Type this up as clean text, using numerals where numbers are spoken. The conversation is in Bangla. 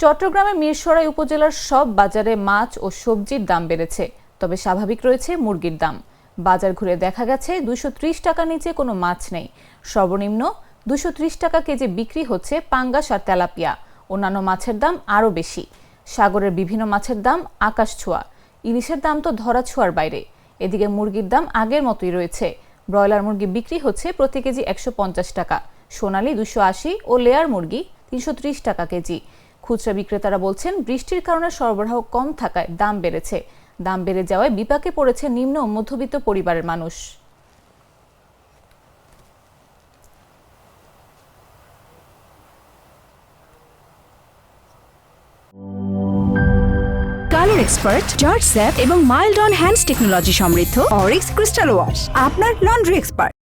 চট্টগ্রামের মিরসরাই উপজেলার সব বাজারে মাছ ও সবজির দাম বেড়েছে, তবে স্বাভাবিক রয়েছে মুরগির দাম। বাজার ঘুরে দেখা গেছে 230 টাকার নিচে কোনো মাছ নেই। সর্বনিম্ন 230 টাকা কেজি বিক্রি হচ্ছে পাঙ্গাস আর তেলাপিয়া। অন্যান্য মাছের দাম আরও বেশি। সাগরের বিভিন্ন মাছের দাম আকাশ ছোঁয়া, ইলিশের দাম তো ধরা ছোঁয়ার বাইরে। এদিকে মুরগির দাম আগের মতোই রয়েছে। ব্রয়লার মুরগি বিক্রি হচ্ছে প্রতি কেজি 150 টাকা, সোনালী 280 ও লেয়ার মুরগি 330 টাকা কেজি। খুচরা বিক্রেতারা বলছেন, বৃষ্টির কারণে সরবরাহ কম থাকায় দাম বেড়েছে। দাম বেড়ে যাওয়ায় বিপাকে পড়েছে নিম্ন ও মধ্যবিত্ত পরিবারের মানুষ। কালার এক্সপার্ট, জর্জ স্যাপ এবং মাইল্ড অন হ্যান্ডস টেকনোলজি সমৃদ্ধ অরিক্স ক্রিস্টাল ওয়াশ আপনার লন্ড্রি এক্সপার্ট।